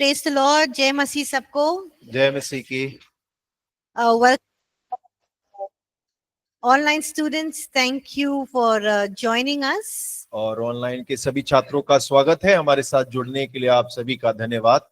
Praise the Lord, जय मसीह सबको। जय मसीह की। Welcome online students, thank you for joining us. और ऑनलाइन के सभी छात्रों का स्वागत है। हमारे साथ जुड़ने के लिए आप सभी का धन्यवाद।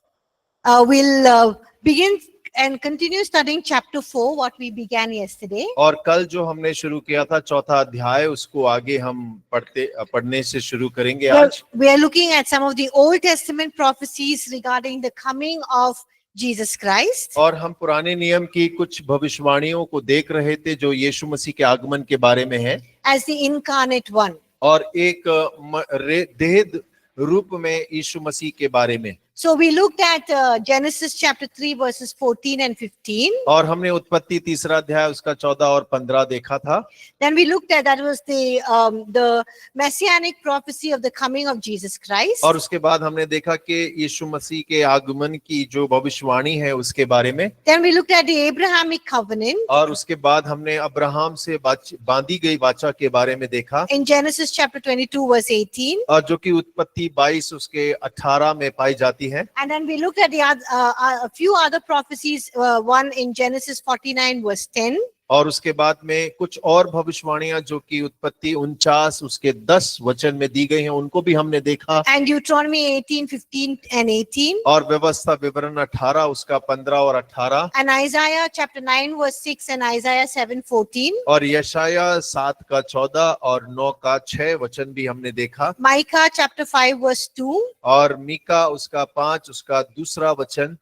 We'll begin and continue studying chapter 4, what we began yesterday. और कल जो हमने शुरू किया था चौथा अध्याय, उसको आगे हम पढ़ने से शुरू करेंगे आज। We are looking at some of the Old Testament prophecies regarding the coming of Jesus Christ. और हम पुराने नियम की कुछ भविष्यवाणियों को देख रहे थे जो यीशु मसीह के आगमन के बारे में है, As the incarnate one. और एक देह रूप में यीशु मसीह के बारे में। So we looked at Genesis chapter 3 verses 14 and 15. और हमने उत्पत्ति तीसरा अध्याय उसका 14 और 15 देखा था। Then we looked at that was the messianic prophecy of the coming of Jesus Christ. और उसके बाद हमने देखा कि यीशु मसीह के आगमन की जो भविष्यवाणी है उसके बारे में। Then we looked at the Abrahamic covenant. और उसके बाद हमने अब्राहम से बांधी गई वाचा के बारे में देखा, In Genesis chapter 22 verse 18. और जो कि उत्पत्ति 22 उसके 18 में पाई जाती है। And then we looked at the a few other prophecies, one in Genesis 49 verse 10. और उसके बाद में कुछ और भविष्यवाणियां जो कि उत्पत्ति 49 उसके 10 वचन में दी गई हैं, उनको भी हमने देखा। And Deuteronomy 18, 15 and 18. और व्यवस्था विवरण 18 उसका 15 और 18। And Isaiah chapter 9 verse 6 and Isaiah 7, 14. और यशाया 7 का 14 और 9 का 6 वचन भी हमने देखा। Micah chapter 5 verse 2. और मीका उसका 5 उसका दूसरा वचन।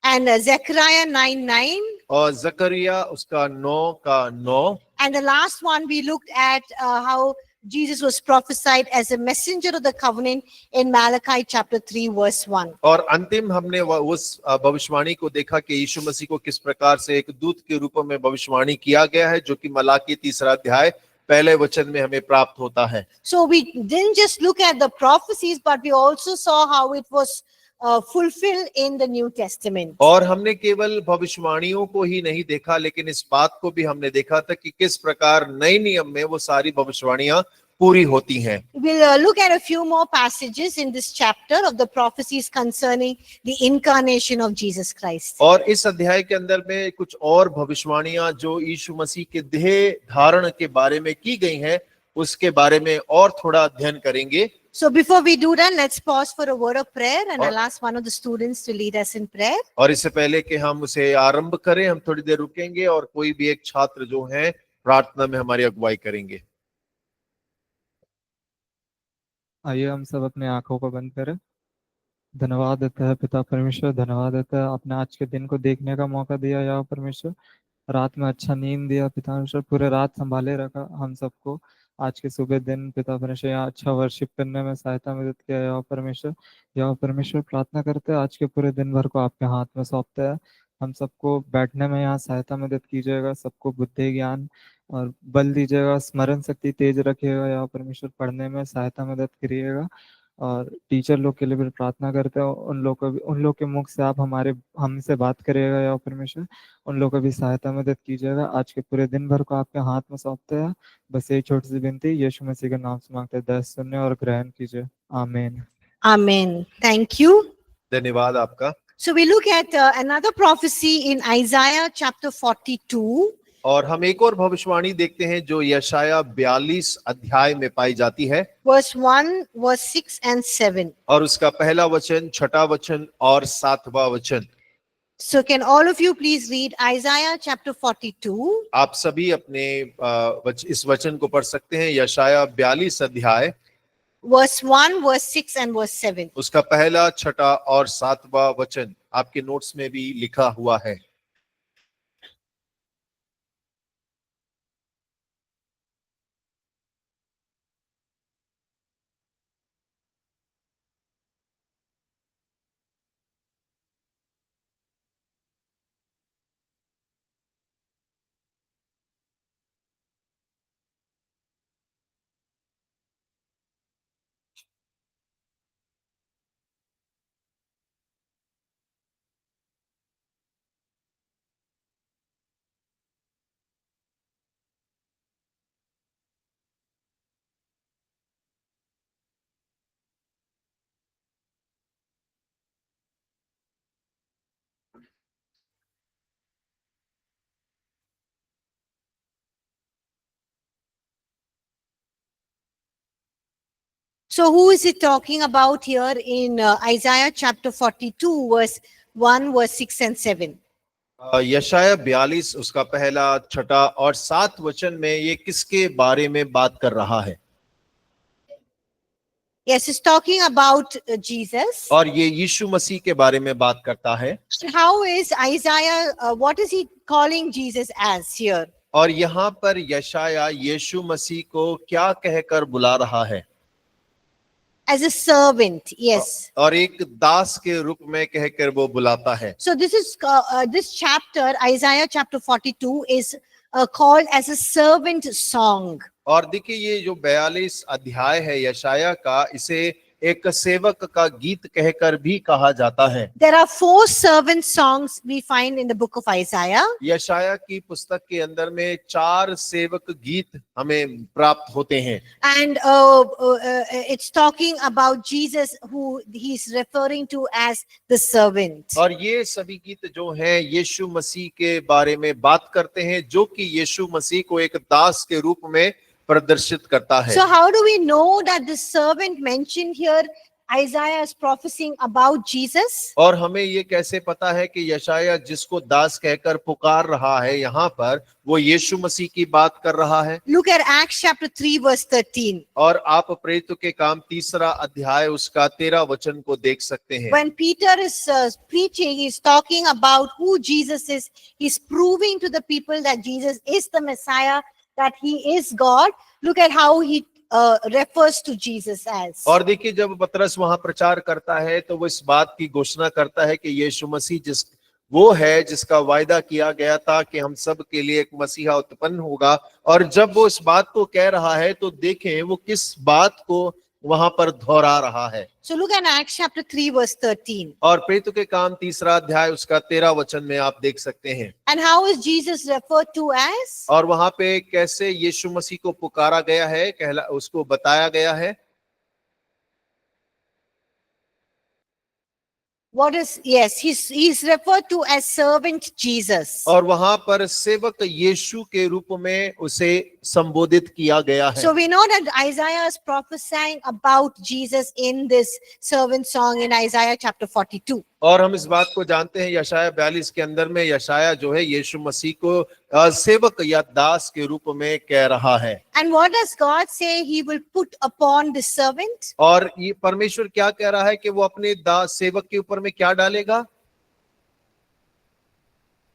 And Zechariah 9, 9. और जकरिया उसका 9 का 9। And the last one we looked at how Jesus was prophesied as a messenger of the covenant in Malachi chapter 3 verse 1. और अंतिम हमने उस भविष्यवाणी को देखा कि यीशु मसीह को किस प्रकार से एक दूत के रूप में भविष्यवाणी किया गया है, जो कि मलाकी तीसरा अध्याय पहले वचन में हमें प्राप्त होता है। So we didn't just look at the prophecies, but we also saw how it was fulfilled in the New Testament. और हमने केवल भविष्यवाणियों को ही नहीं देखा, लेकिन इस बात को भी हमने देखा था कि किस प्रकार नए नियम में वो सारी भविष्यवाणियां पूरी होती हैं। We'll look at a few more passages in this chapter of the prophecies concerning the incarnation of Jesus Christ. और इस अध्याय के अंदर में कुछ और भविष्यवाणियां जो यीशु मसीह के देह धारण के बारे में की गई हैं, उसके बारे में और थोड़ा अध्ययन करेंगे। So before we do that, let's pause for a word of prayer, and I'll ask one of the students to lead us in prayer. और इससे पहले कि हम उसे आरंभ करें, हम थोड़ी देर रुकेंगे और कोई भी एक छात्र जो है प्रार्थना में हमारी अगुवाई करेंगे। आइए हम सब अपने आंखों को बंद करें। धन्यवाद देता है पिता परमेश्वर, धन्यवाद देता है आपने आज के दिन को देखने का मौका दिया या परमेश्वर, रात में अच्छा नींद दिया पिता परमेश्वर, पूरे रात संभाले रखा हम सबको। आज के सुबह दिन पिता परमेश्वर यहाँ अच्छा वर्शिप करने में सहायता मदद किया या परमेश्वर। या परमेश्वर प्रार्थना करते हैं आज के पूरे दिन भर को आपके हाथ में सौंपते हैं। हम सबको बैठने में यहाँ सहायता मदद कीजिएगा, सबको बुद्धि ज्ञान और बल दीजिएगा, स्मरण शक्ति तेज रखिएगा या परमेश्वर, पढ़ने में सहायता मदद करिएगा। और टीचर लोग के लिए भी प्रार्थना करते हो, उन लोग के मुख से आप हमसे बात करिएगा या परमेश्वर, उन लोग को भी सहायता मदद कीजिएगा। आज के पूरे दिन भर को आपके हाथ में सौंपते हैं। बस यही छोटी सी विनती यीशु मसीह के नाम से मांगते हैं, दया सुनने और ग्रहण कीजिए, आमीन। Amen. Thank you. धन्यवाद आपका। So we look at another prophecy in Isaiah chapter 42. और हम एक और भविष्यवाणी देखते हैं जो यशाया 42 अध्याय में पाई जाती है। Verse 1, verse 6 and 7. और उसका पहला वचन, छठा वचन और 7वां वचन। So can all of you please read Isaiah chapter 42. आप सभी अपने इस वचन को पढ़ सकते हैं। यशाया 42 अध्याय Verse 1, verse 6 and verse 7. उसका पहला, छठा और 7वां वचन आपके नोट्स में भी लिखा हुआ है। So who is it talking about here in Isaiah chapter 42 verse 1, verse 6 and 7? यशाया 42 उसका पहला, छठा और 7 वचन में ये किसके बारे में बात कर रहा है? Yes, it's talking about Jesus. और ये यीशु मसीह के बारे में बात करता है। How is Isaiah, what is he calling Jesus as here? और यहाँ पर यशाया यीशु मसीह को क्या कहकर बुला रहा है? As a servant, yes. और एक दास के रूप में कहकर वो बुलाता है। So this chapter, Isaiah chapter 42, is called as a servant song. और देखिए ये जो 42 अध्याय है यशाया का, इसे एक सेवक का गीत कहकर भी कहा जाता है। There are 4 servant songs we find in the book of Isaiah. यशाया की पुस्तक के अंदर में 4 सेवक गीत हमें प्राप्त होते हैं। And it's talking about Jesus, who he's referring to as the servant. और ये सभी गीत जो हैं यीशु मसीह के बारे में बात करते हैं, जो कि यीशु मसीह को एक दास के रूप में प्रदर्शित करता है। So how do we know that the servant mentioned here, Isaiah is prophesying about Jesus? और हमें ये कैसे पता है कि यशाया जिसको दास कहकर पुकार रहा है यहाँ पर, वो यीशु मसीह की बात कर रहा है? Look at Acts chapter 3 verse 13. और आप प्रेरितों के काम 3 अध्याय उसका 13 वचन को देख सकते हैं। When Peter is preaching, he's talking about who Jesus is. He's proving to the people that Jesus is the Messiah, that he is God. Look at how he refers to Jesus as. और देखिए जब पतरस वहां प्रचार करता है तो वो इस बात की घोषणा करता है कि यीशु मसीह वो है जिसका वायदा किया गया था कि हम सब के लिए एक मसीहा उत्पन्न होगा। और जब वो इस बात को कह रहा है तो देखें वो किस बात को वहां पर दोहरा रहा है। So look at Acts chapter 3 verse 13. और प्रेरितों के काम 3 अध्याय उसका 13 वचन में आप देख सकते हैं। And how is Jesus referred to as? और वहां पे कैसे यीशु मसीह को पुकारा गया है, उसको बताया गया है। What is, yes, he's referred to as servant Jesus. और वहां पर सेवक यीशु के रूप में उसे संबोधित किया गया है। So we know that Isaiah is prophesying about Jesus in this servant song in Isaiah chapter 42. और हम इस बात को जानते हैं यशाया 42 के अंदर में यशाया जो है यीशु मसीह को सेवक या दास के रूप में कह रहा है। And what does God say he will put upon the servant? और ये परमेश्वर क्या कह रहा है कि वो अपने दास सेवक के ऊपर में क्या डालेगा?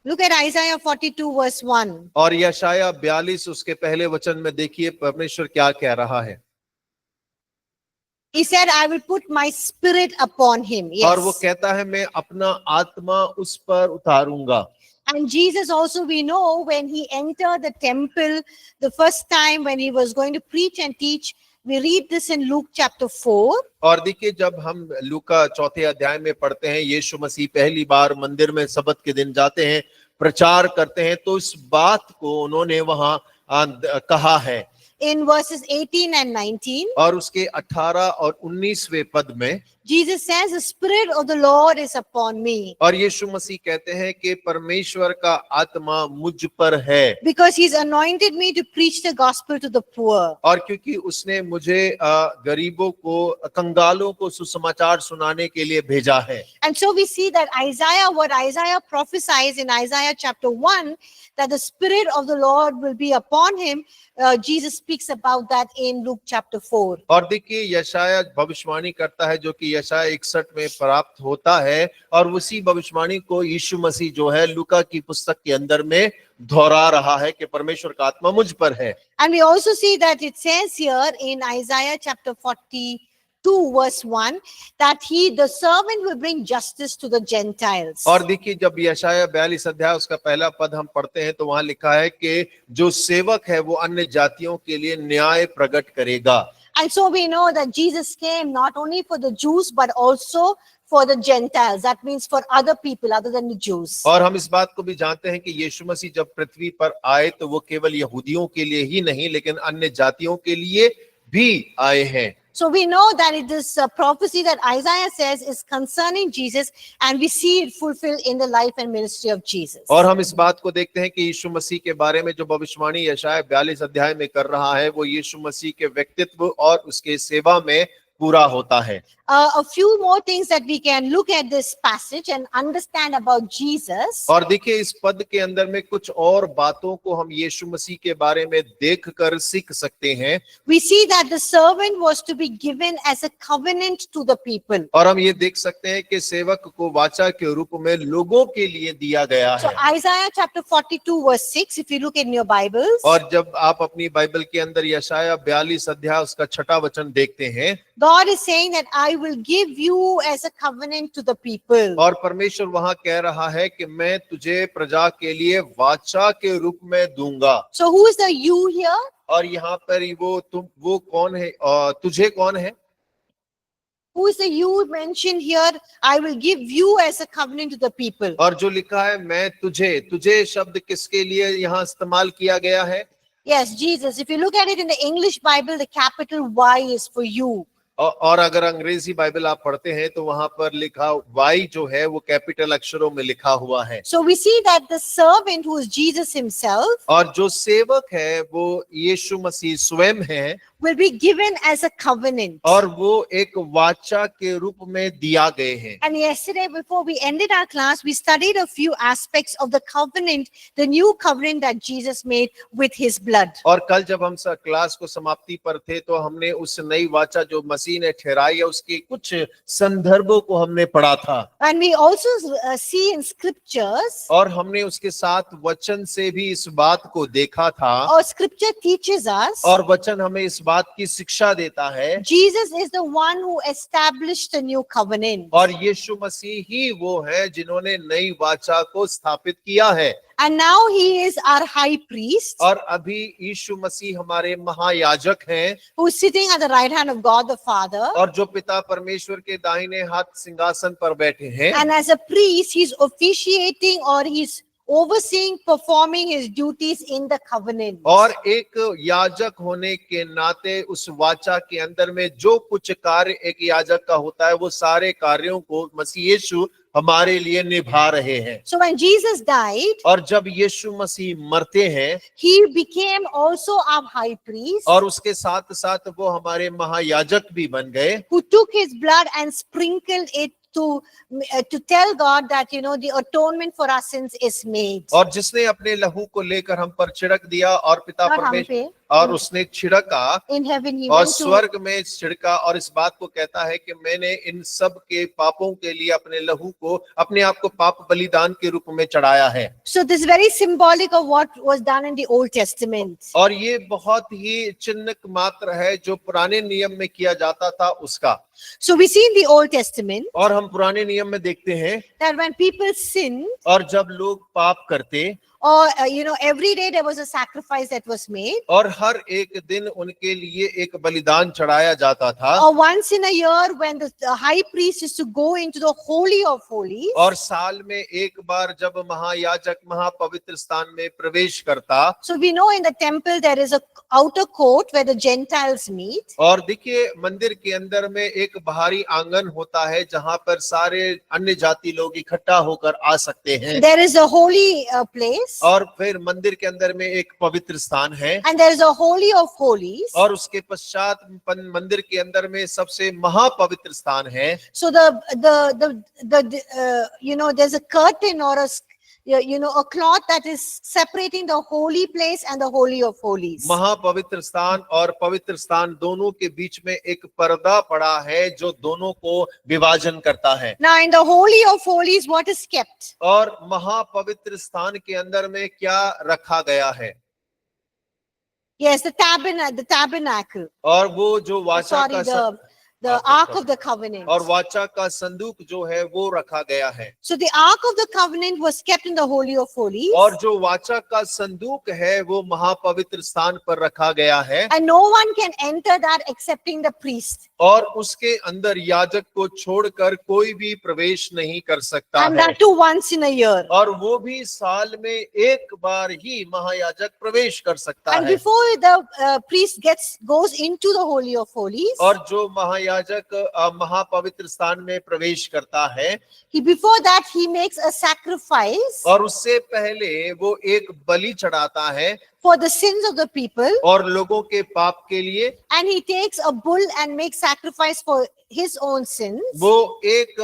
Look at Isaiah 42 verse 1. और यशाया 42 उसके पहले वचन में देखिए परमेश्वर क्या कह रहा है। He said, I will put my spirit upon him. और वो Yes. कहता है मैं अपना आत्मा उस पर उतारूंगा। And Jesus also, we know, when he entered the temple the first time when he was going to preach and teach, we read this in Luke chapter 4. और देखिए जब हम लूका 4 अध्याय में पढ़ते हैं यीशु मसीह पहली बार मंदिर में सब्त के दिन जाते हैं, प्रचार करते हैं, तो इस बात को उन्होंने वहां कहा है। In verses 18 and 19, और उसके 18 और 19वें पद में Jesus says, the Spirit of the Lord is upon me. और यीशु मसीह कहते हैं कि परमेश्वर का आत्मा मुझ पर है, Because he's anointed me to preach the gospel to the poor. और क्योंकि उसने मुझे गरीबों को, कंगालों को सुसमाचार सुनाने के लिए भेजा है। And so we see that what Isaiah prophesies in Isaiah chapter 1, that the Spirit of the Lord will be upon him. Jesus speaks about that in Luke chapter 4. और देखिए यशाया भविष्यवाणी करता है जो कि यशाया 61 में प्राप्त होता है, और उसी भविष्यवाणी को यीशु मसीह जो है लूका की पुस्तक के अंदर में दोहरा रहा है कि परमेश्वर का आत्मा मुझ पर है। And we also see that it says here in Isaiah chapter 42 verse 1 that the servant will bring justice to the Gentiles. और देखिए जब यशाया 42 अध्याय उसका पहला पद हम पढ़ते हैं तो वहां लिखा है कि जो सेवक है वो अन्य जातियों के लिए न्याय प्रकट करेगा। And so we know that Jesus came not only for the Jews but also for the Gentiles. That means for other people other than the Jews. और हम इस बात को भी जानते हैं कि यीशु मसीह जब पृथ्वी पर आए तो वो केवल यहूदियों के लिए ही नहीं लेकिन अन्य जातियों के लिए भी आए हैं। So we know that it is a prophecy that Isaiah says is concerning Jesus, and we see it fulfilled in the life and ministry of Jesus. और हम इस बात को देखते हैं कि यीशु मसीह के बारे में जो भविष्यवाणी यशाया 42 अध्याय में कर रहा है वो यीशु मसीह के व्यक्तित्व और उसके सेवा में पूरा होता है। A few more things that we can look at this passage and understand about Jesus. और देखिए इस पद के अंदर में कुछ और बातों को हम यीशु मसीह के बारे में देखकर सीख सकते हैं। We see that the servant was to be given as a covenant to the people. और हम ये देख सकते हैं कि सेवक को वाचा के रूप में लोगों के लिए दिया गया So है। Isaiah chapter 42 verse 6, if you look in your Bibles, और जब आप अपनी बाइबल के अंदर यशाया 42 अध्याय उसका 6वां वचन देखते हैं, God is saying that I will give you as a covenant to the people. और परमेश्वर वहां कह रहा है कि मैं तुझे प्रजा के लिए वाचा के रूप में दूंगा। So who is the you here? और यहाँ पर वो कौन है, तुझे कौन है? Who is the you mentioned here? I will give you as a covenant to the people. और जो लिखा है मैं तुझे शब्द किसके लिए यहाँ इस्तेमाल किया गया है? Yes, Jesus. If you look at it in the English Bible, the capital Y is for you. और अगर अंग्रेजी बाइबल आप पढ़ते हैं तो वहां पर लिखा वाई जो है वो कैपिटल अक्षरों में लिखा हुआ है। So we see that the servant, who is Jesus himself, और जो सेवक है वो यीशु मसीह स्वयं है, will be given as a covenant. और वो एक वाचा के रूप में दिया गए हैं। And yesterday, before we ended our class, we studied a few aspects of the covenant, the new covenant that Jesus made with his blood. और कल जब हम क्लास को समाप्ति पर थे तो हमने उस नई वाचा जो मसीह ने ठहराई है उसके कुछ संदर्भों को हमने पढ़ा था। And we also see in scriptures, और हमने उसके साथ वचन से भी इस बात को देखा था, or scripture teaches us, और वचन हमें इस बात की शिक्षा देता है, Jesus is the one who established the new covenant. और यीशु मसीह ही वो है जिन्होंने नई वाचा को स्थापित किया है। And now he is our high priest, और अभी यीशु मसीह हमारे महायाजक हैं, who is sitting at the right hand of God the Father. और जो पिता परमेश्वर के दाहिने हाथ सिंहासन पर बैठे हैं। And as a priest, he's officiating or he's overseeing, performing his duties in the covenant. और एक याजक होने के नाते उस वाचा के अंदर में जो कुछ कार्य एक याजक का होता है वो सारे कार्यों को मसीह यीशु हमारे लिए निभा रहे हैं। So when Jesus died, और जब यीशु मसीह मरते हैं, he became also our high priest, और उसके साथ साथ वो हमारे महायाजक भी बन गए, who took his blood and sprinkled it to tell God that, you know, the atonement for our sins is made. और जिसने अपने लहू को लेकर हम पर छिड़क दिया, और पिता और हम परमेश्वर पे, और उसने छिड़का in heaven he और went to, स्वर्ग में छिड़का, और इस बात को कहता है कि मैंने इन सब के पापों के लिए अपने लहू को, अपने आप को पाप बलिदान के रूप में चढ़ाया है। so this is very symbolic of what was done in the Old Testament. और ये बहुत ही चिन्ह मात्र है जो पुराने नियम में किया जाता था उसका। So we see in the Old Testament और हम पुराने नियम में देखते हैं, that when people sinned, और जब लोग पाप करते, or you know, every day there was a sacrifice that was made, और हर एक दिन उनके लिए एक बलिदान चढ़ाया जाता था, or once in a year when the high priest is to go into the holy of holies, और साल में एक बार जब महायाजक महापवित्र स्थान में प्रवेश करता। so we know in the temple there is a outer court where the Gentiles meet, और देखिए मंदिर के अंदर में एक बाहरी आंगन होता है जहां पर सारे अन्य जाति लोग इकट्ठा होकर आ सकते हैं, there is a holy place, और फिर मंदिर के अंदर में एक पवित्र स्थान है, and there is a holy of holies. और उसके पश्चात मंदिर के अंदर में सबसे महापवित्र स्थान है। So you know, there's a curtain or a cloth that is separating the holy place and the holy of holies. महापवित्र स्थान और पवित्र स्थान दोनों के बीच में एक पर्दा पड़ा है जो दोनों को विभाजन करता है। Now in the holy of holies, what is kept? और महापवित्र स्थान के अंदर में क्या रखा गया है? Yes, the tabernacle. और वो जो वाचा Sorry, का the Ark of the Covenant. और वाचा का संदूक जो है वो रखा गया है। So the Ark of the Covenant was kept in the Holy of Holies. और जो वाचा का संदूक है वो महापवित्र स्थान पर रखा गया है, And no one can enter that excepting the priest. और उसके अंदर याजक को छोड़कर कोई भी प्रवेश नहीं कर सकता And है, that too once in a year. और वो भी साल में एक बार ही महायाजक प्रवेश कर सकता And है। before the priest goes into the Holy of Holies, और जो महायाजक महायाजक महापवित्र स्थान में प्रवेश करता है, before that he makes a sacrifice और उससे पहले वो एक बलि चढ़ाता है for the sins of the people, और लोगों के पाप के लिए। and he takes a bull and makes sacrifice for his own sins. वो एक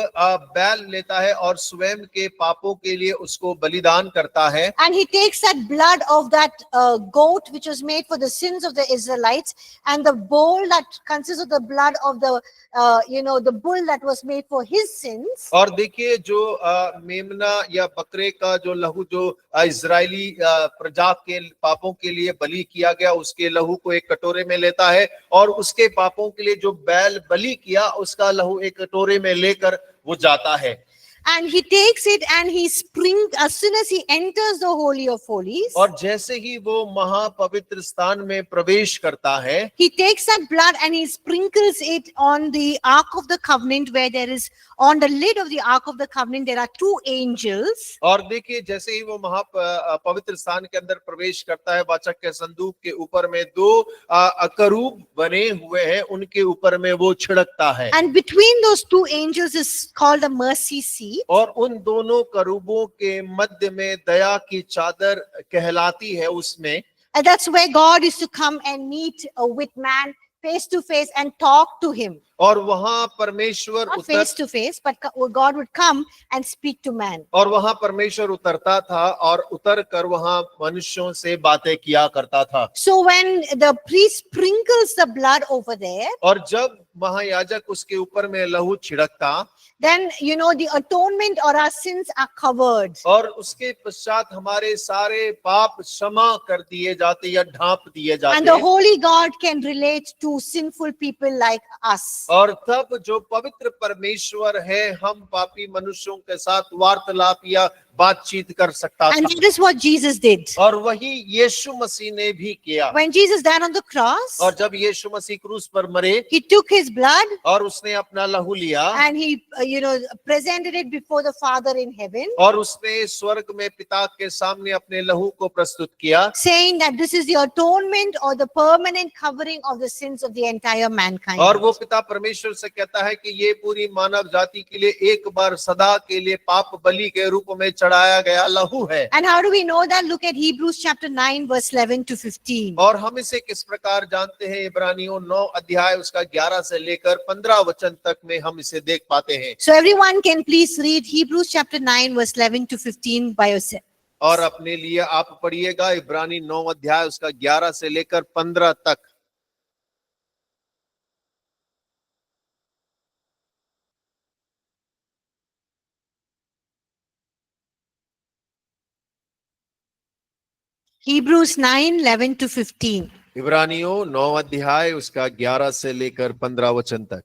बैल लेता है और स्वयं के पापों के लिए उसको बलिदान करता है। And he takes that blood of that goat which was made for the sins of the Israelites, and the bowl that consists of the blood of the the bull that was made for his sins. और देखिए जो मेमना या बकरे का जो लहू जो इजरायली प्रजा के पापों के लिए बलि किया गया, उसके लहू को एक कटोरे में लेता है, और उसके पापों के लिए जो बैल बलि किया उसका लहू एक कटोरे में लेकर वो जाता है। And he takes it and he as soon as he enters the Holy of Holies, और जैसे ही वो महापवित्र स्थान में प्रवेश करता है, he takes that blood and he sprinkles it on the Ark of the Covenant, where there is, on the lid of the Ark of the Covenant, there are two angels. और देखिए जैसे ही वो महापवित्र स्थान के अंदर प्रवेश करता है, वाचक के संदूक के ऊपर में दो करूब बने हुए हैं, उनके ऊपर में वो छिड़कता है। And between those two angels is called a mercy seat. और उन दोनों करूबों के मध्य में दया की चादर कहलाती है उसमें। And that's where God is to come and meet with man face to face and talk to him. और वहां परमेश्वर Not face to face, but God would come and speak to man. और वहां परमेश्वर उतरता था और उतर कर वहां मनुष्यों से बातें किया करता था। So when the priest sprinkles the blood over there, और जब महायाजक उसके ऊपर में लहू छिड़कता, then the atonement or our sins are covered. और उसके पश्चात हमारे सारे पाप क्षमा कर दिए जाते या ढांप दिए And the जाते, holy God can relate to sinful people like us. और तब जो पवित्र परमेश्वर है हम पापी मनुष्यों के साथ वार्तालाप या बातचीत कर सकता And था। that is what Jesus did. और वही यीशु मसीह ने भी किया। When Jesus died on the cross, और जब यीशु मसीह क्रूस पर मरे he took his blood और उसने अपना लहू लिया, and he presented it before the Father in heaven, और उसने स्वर्ग में पिता के सामने अपने लहू को प्रस्तुत किया, saying that this is the atonement or the permanent covering of the sins of the entire mankind. और वो पिता परमेश्वर से कहता है कि ये पूरी मानव जाति के लिए एक बार सदा के लिए पाप बलि के रूप में चढ़ाया गया लहू है। And how do we know that? Look at Hebrews chapter 9 verse 11 to 15. और हम इसे किस प्रकार जानते हैं? इब्रानियों 9 अध्याय उसका 11 से लेकर 15 वचन तक में हम इसे देख पाते हैं। So everyone can please read Hebrews chapter 9 verse 11 to 15 by yourself. और अपने लिए आप पढ़िएगा इब्रानी 9 अध्याय उसका 11 से लेकर 15 तक। Hebrews 9 11 to 15. इब्रानियों 9 अध्याय उसका 11 से लेकर 15 वचन तक।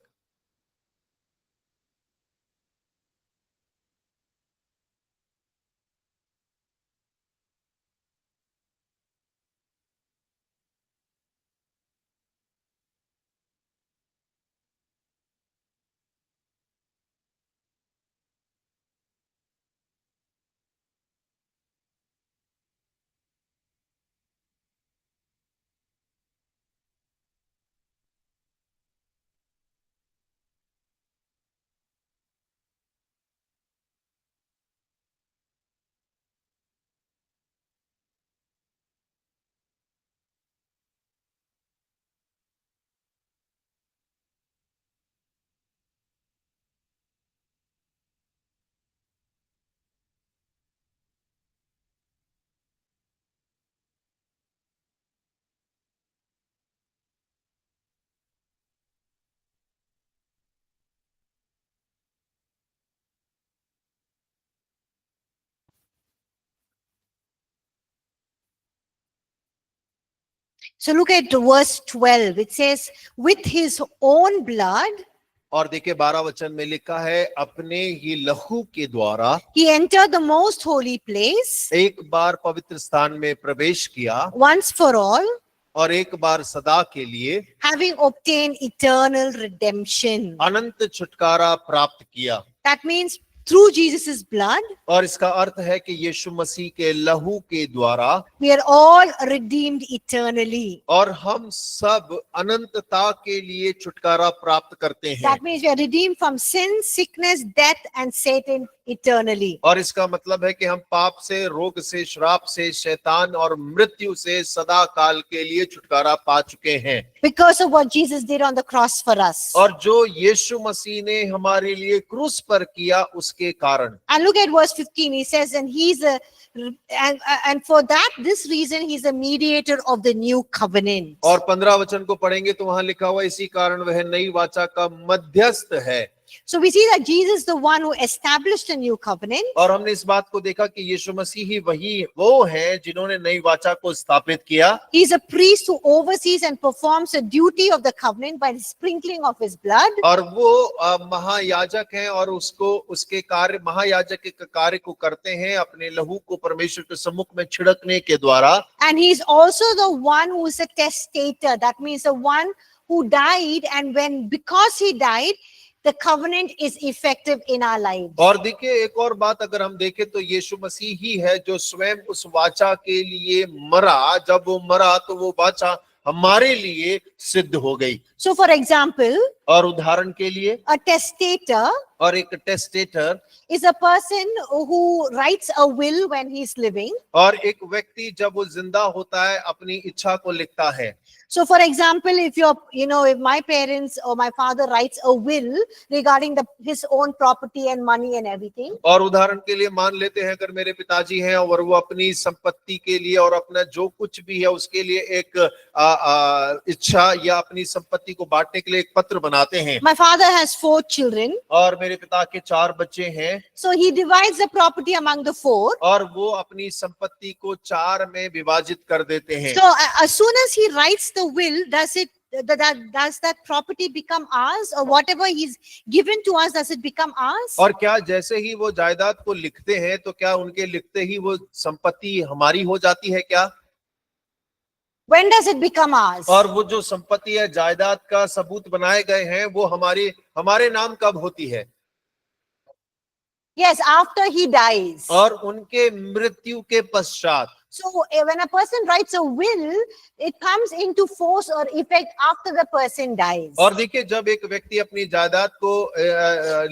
So look at verse 12. It says, with his own blood, और देखिए 12 वचन में लिखा है, अपने ही लहू के द्वारा he entered the most holy place एक बार पवित्र स्थान में प्रवेश किया, once for all, और एक बार सदा के लिए having obtained eternal redemption. अनंत छुटकारा प्राप्त किया। That means through Jesus' blood, और इसका अर्थ है कि यीशु मसीह के लहू के द्वारा we are all redeemed eternally. और हम सब अनंतता के लिए छुटकारा प्राप्त करते हैं। That means we are redeemed from sin, sickness, death, and Satan eternally. और इसका मतलब है कि हम पाप से, रोग से, श्राप से, शैतान और मृत्यु से सदा काल के लिए छुटकारा पा चुके हैं, Because of what Jesus did on the cross for us. और जो यीशु मसीह ने हमारे लिए क्रूस पर किया उसके कारण। And look at verse 15. He says, and for this reason, he's a mediator of the new covenant. और 15 वचन को पढ़ेंगे तो वहां लिखा हुआ इसी कारण वह नई वाचा का मध्यस्थ है। So we see that Jesus is the one who established a new covenant. और हमने इस बात को देखा कि यीशु मसीह ही वो है जिन्होंने नई वाचा को स्थापित किया। He is a priest who oversees and performs the duty of the covenant by the sprinkling of his blood. और वो महायाजक हैं और उसके कार्य, महायाजक के कार्य को करते हैं अपने लहू को परमेश्वर के सम्मुख में छिड़कने के द्वारा। And he is also the one who is a testator. That means the one who died, and because he died, the covenant is effective in our lives. और देखिए एक और बात अगर हम देखें तो यीशु मसीह ही है जो स्वयं उस वाचा के लिए मरा। जब वो मरा तो वो वाचा हमारे लिए सिद्ध हो गई। So for example, और उदाहरण के लिए a testator और एक testator is a person who writes a will when he is living. और एक व्यक्ति जब वो जिंदा होता है अपनी इच्छा को लिखता है। So for example, if my parents or my father writes a will regarding his own property and money and everything. और उदाहरण के लिए मान लेते हैं अगर मेरे पिताजी हैं और वो अपनी संपत्ति के लिए और अपना जो कुछ भी है उसके लिए एक इच्छा या अपनी संपत्ति को बांटने के लिए एक पत्र बनाते हैं। My father has 4 children. और मेरे पिता के 4 बच्चे हैं। So he divides the property among the 4. और वो अपनी संपत्ति को 4 में विभाजित कर देते हैं। So as soon as he writes the will, does that property become ours, or whatever he's given to us, does it become ours? और क्या जैसे ही वो जायदाद को लिखते हैं तो क्या उनके लिखते ही वो संपत्ति हमारी हो जाती है क्या? When does it become ours? और वो जो संपत्ति है, जायदाद का सबूत बनाए गए हैं, वो हमारे नाम कब होती है? Yes, after he dies. और उनके मृत्यु के पश्चात। So when a person writes a will, it comes into force or effect after the person dies. और देखिए जब एक व्यक्ति अपनी जायदाद को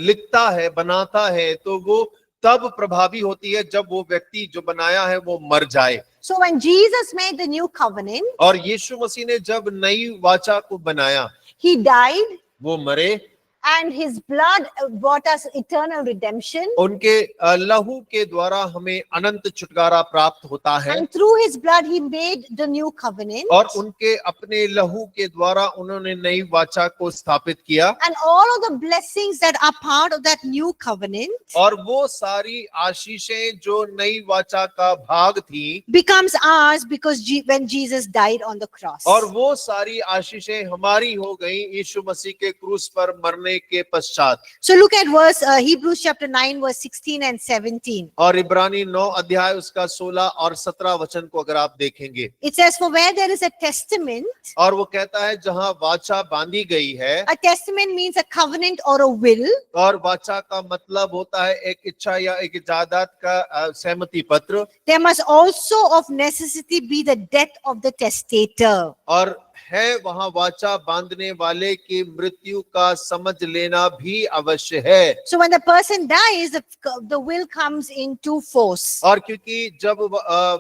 लिखता है, बनाता है, तो वो तब प्रभावी होती है जब वो व्यक्ति जो बनाया है वो मर जाए। So when Jesus made the new covenant, और यीशु मसीह ने जब नई वाचा को बनाया, he died, वो मरे, and his blood brought us eternal redemption. उनके लहू के द्वारा हमें अनंत छुटकारा प्राप्त होता है। And through his blood he made the new covenant. और उनके अपने लहू के द्वारा उन्होंने नई वाचा को स्थापित किया। And all of the blessings that are part of that new covenant और वो सारी आशीषें जो नई वाचा का भाग थी becomes ours because when Jesus died on the cross. और वो सारी आशीषें हमारी हो गई यीशु मसीह के क्रूस पर मरने के पश्चात। So look at Hebrews chapter 9 verse 16 and 17. और इब्रानी 9 अध्याय उसका 16 और 17 वचन को अगर आप देखेंगे, It says, for where there is a testament, और वो कहता है जहां वाचा बांधी गई है, a testament means a covenant or a will. और वाचा का मतलब होता है एक इच्छा या एक जायदाद का सहमति पत्र। There must also of necessity be the death of the testator. और है वहां वाचा बांधने वाले की मृत्यु का समझ लेना भी अवश्य है। So when the person dies, the will comes into force. और क्योंकि जब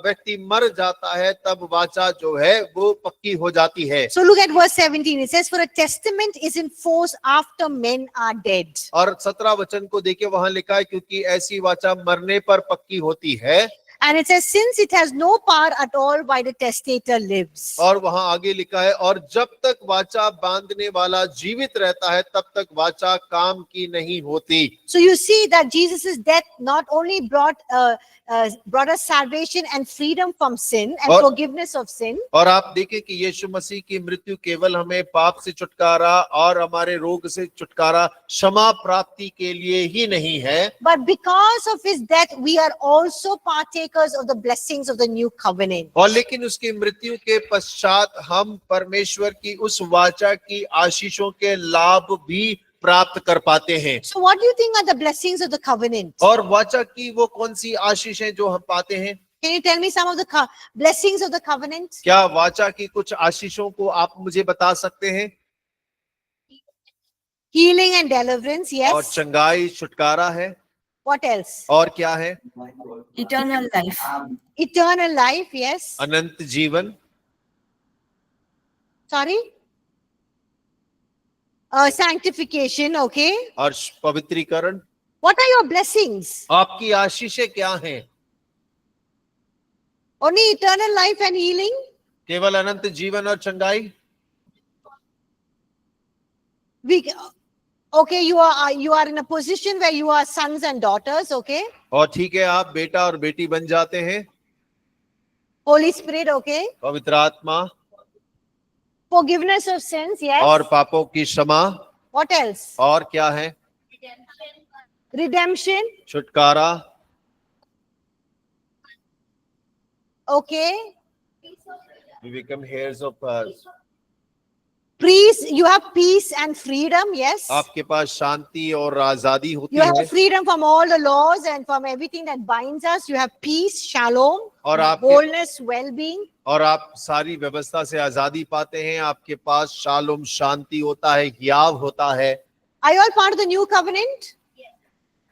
व्यक्ति मर जाता है तब वाचा जो है वो पक्की हो जाती है। So look at verse 17. It says, for a testament is in force after men are dead. और 17 वचन को देखिए वहां लिखा है क्योंकि ऐसी वाचा मरने पर पक्की होती है। And it says, since it has no power at all while the testator lives. और वहां आगे लिखा है और जब तक वाचा बांधने वाला जीवित रहता है तब तक वाचा काम की नहीं होती। So you see that Jesus' death not only brought us salvation and freedom from sin and forgiveness of sin. और आप देखें कि यीशु मसीह की मृत्यु केवल हमें पाप से छुटकारा और हमारे रोग से छुटकारा, क्षमा प्राप्ति के लिए ही नहीं है, But because of his death, we are also partakers of the blessings of the new covenant. और लेकिन उसकी मृत्यु के पश्चात हम परमेश्वर की उस वाचा की आशीषों के लाभ भी प्राप्त कर पाते हैं। So what do you think are the blessings of the covenant? और वाचा की वो कौन सी आशीषें जो हम पाते हैं? Can you tell me some of the blessings of the covenant? क्या वाचा की कुछ आशीषों को आप मुझे बता सकते हैं? Healing and deliverance, और yes. चंगाई, छुटकारा है। What else? और क्या है? Eternal life. Eternal life, yes. अनंत जीवन। Sorry? Sanctification, okay. और पवित्रीकरण। What are your blessings? आपकी आशीषें क्या हैं? Only eternal life and healing? केवल अनंत जीवन और चंगाई? Okay, you are in a position where you are sons and daughters, okay. और ठीक है, आप बेटा और बेटी बन जाते हैं। Holy Spirit, okay. पवित्र आत्मा। Forgiveness of sins, yes. और पापों की क्षमा। What else? और क्या है? Redemption, छुटकारा। okay. We become heirs of Peace, you have peace and freedom, yes. आपके पास शांति और आजादी होती You है। have freedom from all the laws and from everything that binds us. You have peace, shalom, और आपके wholeness, well-being. और आप सारी व्यवस्था से आजादी पाते हैं। आपके पास शालोम, शांति होता है, याव होता है। Are you all part of the new covenant?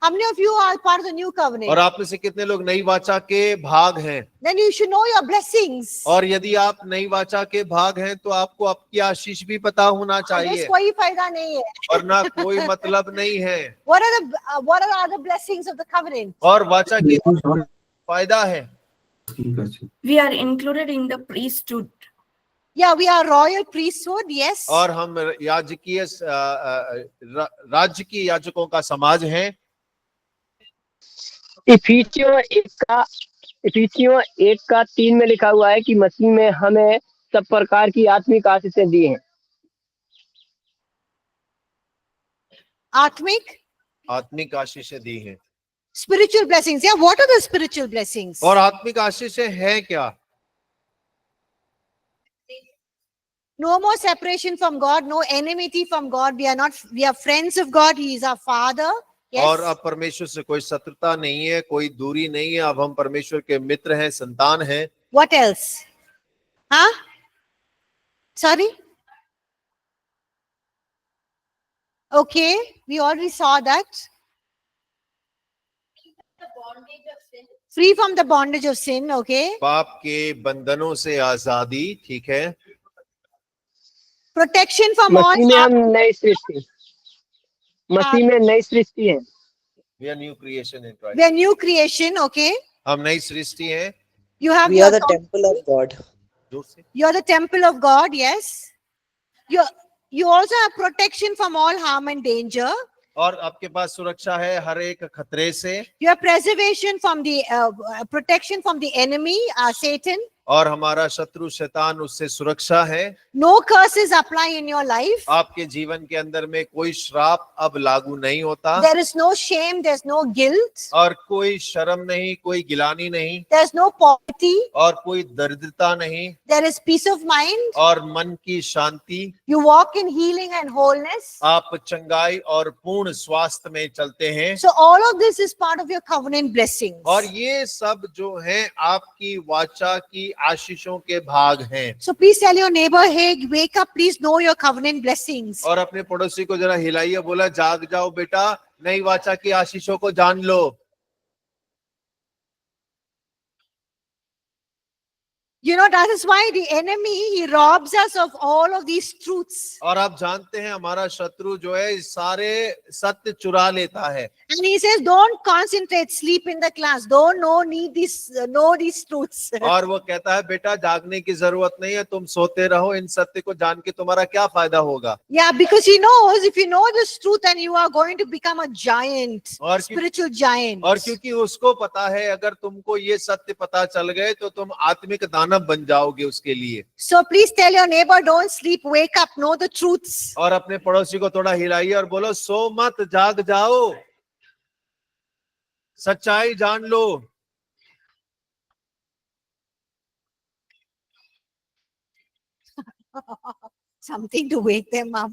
How many of you are part of the new covenant? और आप में से कितने लोग नई वाचा के भाग हैं? Then you should know your blessings. और यदि आप नई वाचा के भाग हैं तो आपको आपकी आशीष भी पता होना There's चाहिए, कोई फायदा नहीं है. और ना कोई मतलब नहीं है। What are the other blessings of the covenant? और वाचा की फायदा है। We are included in the priesthood. Yeah, we are royal priesthood, yes. और हम याजकीय राज्य की याजकों का समाज है। इफिसियों 1:3 में लिखा हुआ है कि मसीह में हमें सब प्रकार की आत्मिक आशीषें दी हैं। आत्मिक आशीषें दी हैं। Spiritual blessings. Yeah, what are the spiritual blessings? और आत्मिक आशीषें हैं क्या? No more separation from God, no enmity from God. We are friends of God. He is our Father. Yes. और अब परमेश्वर से कोई शत्रुता नहीं है, कोई दूरी नहीं है। अब हम परमेश्वर के मित्र हैं, संतान हैं। What else? Huh? Sorry? Okay, we already saw that. Free from the bondage of sin, okay. पाप के बंधनों से आजादी, ठीक है। Protection from all मसीह में हम नई सृष्टि, मसीह में नई सृष्टि है। We are new creation in Christ. We are new creation, okay. हम नई सृष्टि हैं। You have We your are the temple of God. जोर से। You are the temple of God, yes. You also have protection from all harm and danger. और आपके पास सुरक्षा है हर एक खतरे से। You have preservation from the protection from the enemy, Satan. और हमारा शत्रु शैतान, उससे सुरक्षा है। No curses apply in your life. आपके जीवन के अंदर में कोई श्राप अब लागू नहीं होता। There is no shame, there's no guilt, और कोई शर्म नहीं, कोई गिलानी नहीं, there's no poverty, और कोई दरिद्रता नहीं, there is peace of mind. और मन की शांति। You walk in healing and wholeness. आप चंगाई और पूर्ण स्वास्थ्य में चलते हैं। So all of this is part of your covenant blessings. और ये सब जो हैं आपकी वाचा की आशीषों के भाग हैं। So please tell your neighbor, hey, wake up, please know your covenant blessings. और अपने पड़ोसी को जरा हिलाइए, बोला जाग जाओ बेटा, नई वाचा की आशीषों को जान लो। You know, that is why the enemy, he robs us of all of these truths. और आप जानते हैं हमारा शत्रु जो है सारे सत्य चुरा लेता है। And he says, don't concentrate, sleep in the class. Don't know these truths. और वो कहता है बेटा जागने की जरूरत नहीं है, तुम सोते रहो, इन सत्य को जान के तुम्हारा क्या फायदा होगा। Yeah, because he knows if you know this truth, then you are going to become a giant, और spiritual giant. और क्योंकि उसको पता है अगर तुमको ये सत्य पता चल गए तो तुम आत्मिक दानव बन जाओगे उसके लिए। So please tell your neighbor, don't sleep, wake up, know the truths. और अपने पड़ोसी को थोड़ा हिलाइए और बोलो सो मत, जाग जाओ, सच्चाई जान लो। Something to wake them up.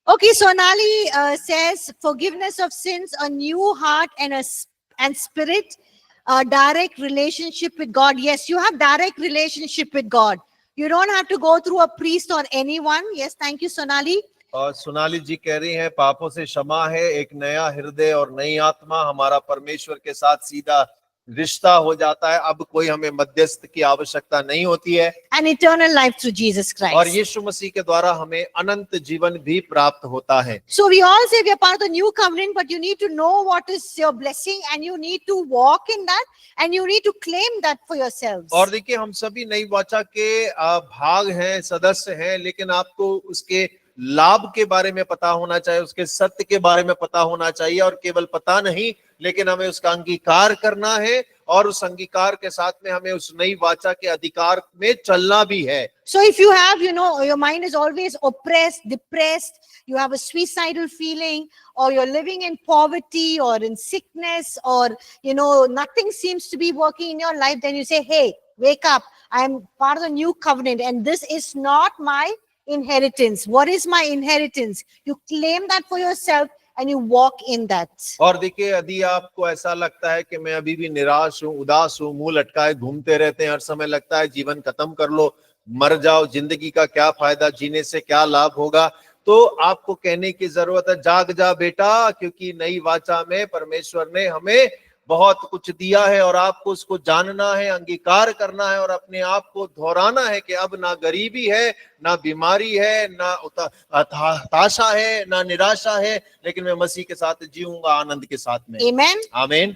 Okay, Sonali says forgiveness of sins, a new heart and spirit, direct relationship with God. Yes, you have direct relationship with God. You don't have to go through a priest or anyone. Yes, thank you, Sonali. और सोनाली जी कह रही हैं पापों से क्षमा है, एक नया हृदय और नई आत्मा, हमारा परमेश्वर के साथ सीधा रिश्ता हो जाता है। अब कोई हमें मध्यस्थ की आवश्यकता नहीं होती है। And eternal life through Jesus और Christ. यीशु मसीह के द्वारा हमें अनंत जीवन भी प्राप्त होता है। So we all say we are part of the new covenant, but you need to know what is your blessing and you need to walk in that and you need to claim that for yourselves. और देखिए हम सभी नई वाचा के भाग हैं, सदस्य हैं, लेकिन आपको उसके लाभ के बारे में पता होना चाहिए, उसके सत्य के बारे में पता होना चाहिए। और केवल पता नहीं, लेकिन हमें उसका अंगीकार करना है और उस अंगीकार के साथ में हमें उस नई वाचा के अधिकार में चलना भी है। So if you have, your mind is always oppressed, depressed, you have a suicidal feeling, or you're living in poverty or in sickness, or, nothing seems to be working in your life, then you say, hey, wake up. I am part of the new covenant and this is not my inheritance. What is my inheritance? You claim that for yourself and you walk in that. और देखिए यदि आपको ऐसा लगता है कि मैं अभी भी निराश हूँ, उदास हूँ, मुंह लटकाए घूमते रहते हैं, हर समय लगता है जीवन खत्म कर लो, मर जाओ, जिंदगी का क्या फायदा, जीने से क्या लाभ होगा, तो आपको कहने की जरूरत है, जाग जा बेटा, क्योंकि नई वाचा में परमेश्वर ने हमें बहुत कुछ दिया है और आपको उसको जानना है, अंगीकार करना है और अपने आप को दोहराना है कि अब ना गरीबी है, ना बीमारी है, ना हताशा है, ना निराशा है, लेकिन मैं मसीह के साथ जीऊंगा आनंद के साथ में। Amen. आमीन।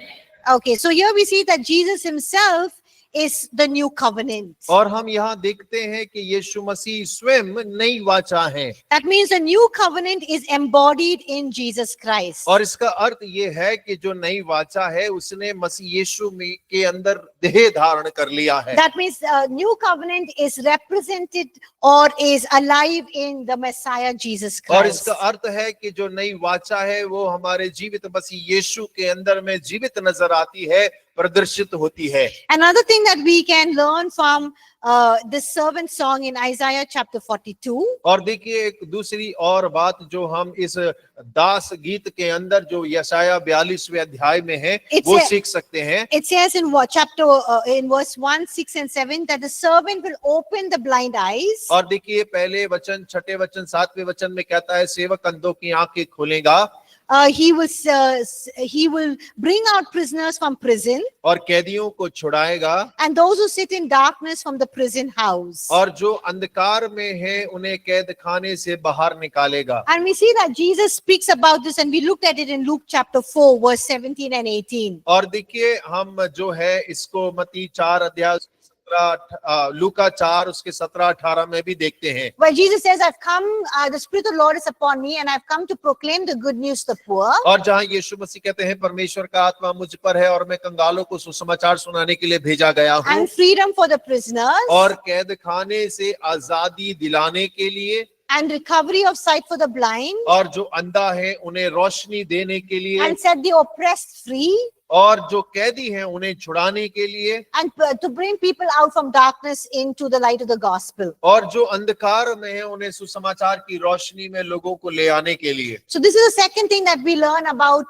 Okay, so here we see that Jesus himself is the new covenant. और हम यहाँ देखते हैं कि यीशु मसीह स्वयं नई वाचा है। That means the new covenant is embodied in Jesus Christ. और इसका अर्थ ये है कि जो नई वाचा है उसने मसीह यीशु के अंदर देह धारण कर लिया है। That means new covenant is represented or is alive in the Messiah Jesus और Christ. इसका अर्थ है कि जो नई वाचा है वो हमारे जीवित मसीह यीशु के अंदर में जीवित नजर आती है, प्रदर्शित होती है। Another thing that we can learn from this servant song in Isaiah chapter 42. और देखिए एक दूसरी और बात जो हम इस दास गीत के अंदर जो यशाया 42वें अध्याय में है वो सीख सकते हैं। It says in in verse 1, 6 and 7 that the servant will open the blind eyes. और देखिए पहले वचन, छठे वचन, सातवें वचन में कहता है सेवक अंधों की आंखें खोलेगा। He will bring out prisoners from prison. और कैदियों को छुड़ाएगा। And those who sit in darkness from the prison house. और जो अंधकार में है उन्हें कैद खाने से बाहर निकालेगा। And we see that Jesus speaks about this and we looked at it in Luke chapter 4 verse 17 and 18. और देखिए हम जो है इसको मत्ती 4 अध्याय लूका 4 उसके 17-18 में भी देखते हैं। Where Jesus says, I've come, the Spirit of the Lord is upon me and I've come to proclaim the good news to the poor. और जहाँ यीशु मसीह कहते हैं परमेश्वर का आत्मा मुझ पर है और मैं कंगालों को सुसमाचार सुनाने के लिए भेजा गया हूँ। And freedom for the prisoners. और कैद खाने से आजादी दिलाने के लिए। And recovery of sight for the blind. और जो अंधा है उन्हें रोशनी देने के लिए। And set the oppressed free. और जो कैदी हैं उन्हें छुड़ाने के लिए। And to bring people out from darkness into the light of the gospel. और जो अंधकार में है उन्हें सुसमाचार की रोशनी में लोगों को ले आने के लिए। So this is the second thing that we learn about